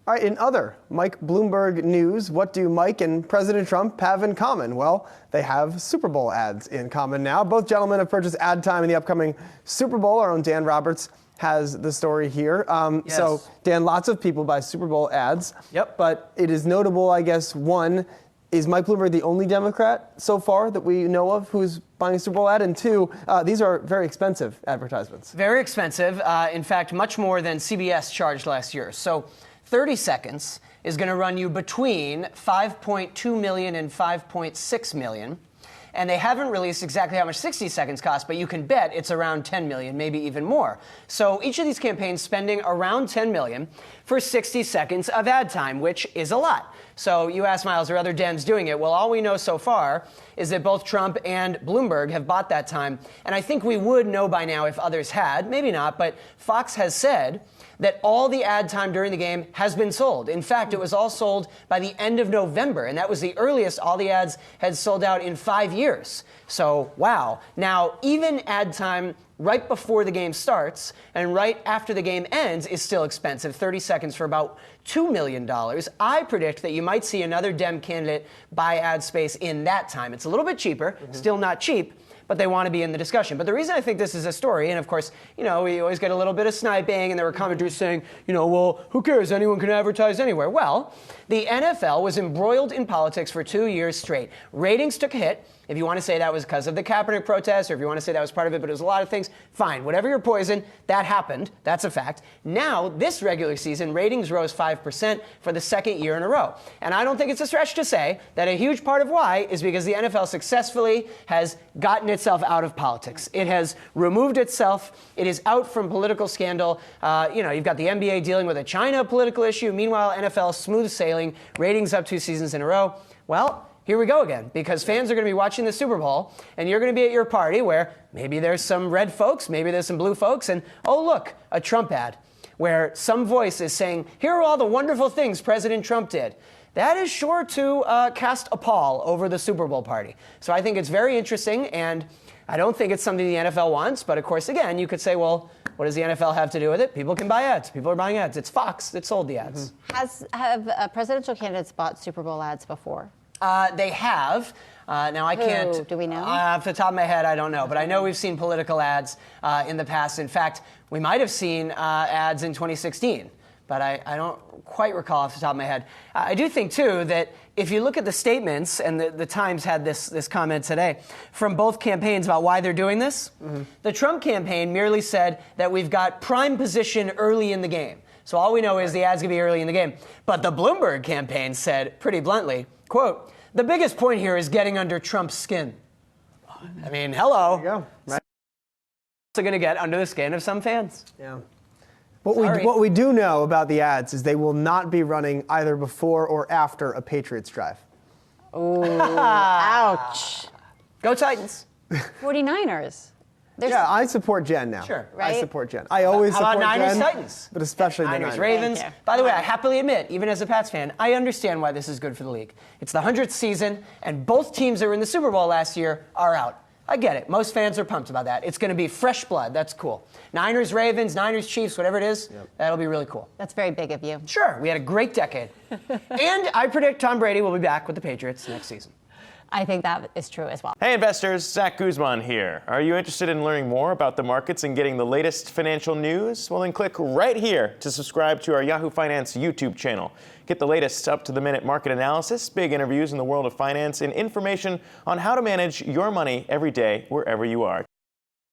All right, in other Mike Bloomberg news, what do Mike and President Trump have in common? Well, they have Super Bowl ads in common now. Both gentlemen have purchased ad time in the upcoming Super Bowl. Our own Dan Roberts has the story here. Yes. So, Dan, lots of people buy Super Bowl ads. Yep. But it is notable, I guess, one, is Mike Bloomberg the only Democrat so far that we know of who's buying a Super Bowl ad? And two, these are very expensive advertisements. Very expensive. In fact, much more than CBS charged last year. So 30 seconds is going to run you between $5.2 million and $5.6 million. And they haven't released exactly how much 60 seconds cost, but you can bet it's around 10 million, maybe even more. So each of these campaigns spending around 10 million for 60 seconds of ad time, which is a lot. So you ask Miles, are other Dems doing it? Well, all we know so far is that both Trump and Bloomberg have bought that time. And I think we would know by now if others had, maybe not, but Fox has said that all the ad time during the game has been sold. In fact, it was all sold by the end of November, and that was the earliest all the ads had sold out in 5 years. So, wow. Now, even ad time right before the game starts and right after the game ends is still expensive, 30 seconds for about $2 million. I predict that you might see another Dem candidate buy ad space in that time. It's a little bit cheaper, still not cheap, but they want to be in the discussion. But the reason I think this is a story, and of course, we always get a little bit of sniping, and there were commenters saying, well, who cares? Anyone can advertise anywhere. Well, the NFL was embroiled in politics for 2 years straight. Ratings took a hit. If you want to say that was because of the Kaepernick protests, or if you want to say that was part of it, but it was a lot of things, fine. Whatever your poison, that happened. That's a fact. Now, this regular season, ratings rose 5% for the second year in a row. And I don't think it's a stretch to say that a huge part of why is because the NFL successfully has gotten itself out of politics. It has removed itself. It is out from political scandal. You've got the NBA dealing with a China political issue. Meanwhile, NFL smooth sailing, ratings up 2 seasons in a row. Well, here we go again, because fans are going to be watching the Super Bowl, and you're going to be at your party where maybe there's some red folks, maybe there's some blue folks, and oh, look, a Trump ad where some voice is saying, here are all the wonderful things President Trump did. That is sure to cast a pall over the Super Bowl party. So I think it's very interesting, and I don't think it's something the NFL wants, but of course, again, you could say, well, what does the NFL have to do with it? People can buy ads. People are buying ads. It's Fox that sold the ads. Have presidential candidates bought Super Bowl ads before? They have. Now, I can't. Do we know? Off the top of my head, I don't know. But I know we've seen political ads in the past. In fact, we might have seen ads in 2016. But I don't quite recall off the top of my head. I do think, too, that if you look at the statements, and the Times had this comment today, from both campaigns about why they're doing this, the Trump campaign merely said that we've got prime position early in the game. So all we know is the ads going to be early in the game. But the Bloomberg campaign said, pretty bluntly, quote, the biggest point here is getting under Trump's skin. I mean, hello. There you go. Right. Also going to get under the skin of some fans. Yeah. What we do know about the ads is they will not be running either before or after a Patriots drive. Ooh, ouch. Go Titans. 49ers. Yeah, I support Jen now. Sure. Right? I support Jen. I always support Jen. How about Niners, Titans? But especially the Niners, Niners. Ravens. Thank you. By the way, I happily admit, even as a Pats fan, I understand why this is good for the league. It's the 100th season, and both teams that were in the Super Bowl last year are out. I get it. Most fans are pumped about that. It's going to be fresh blood. That's cool. Niners, Ravens, Niners, Chiefs, whatever it is, that'll be really cool. That's very big of you. Sure. We had a great decade. And I predict Tom Brady will be back with the Patriots next season. I think that is true as well. Hey investors, Zach Guzman here. Are you interested in learning more about the markets and getting the latest financial news? Well, then click right here to subscribe to our Yahoo Finance YouTube channel. Get the latest up-to-the-minute market analysis, big interviews in the world of finance, and information on how to manage your money every day wherever you are.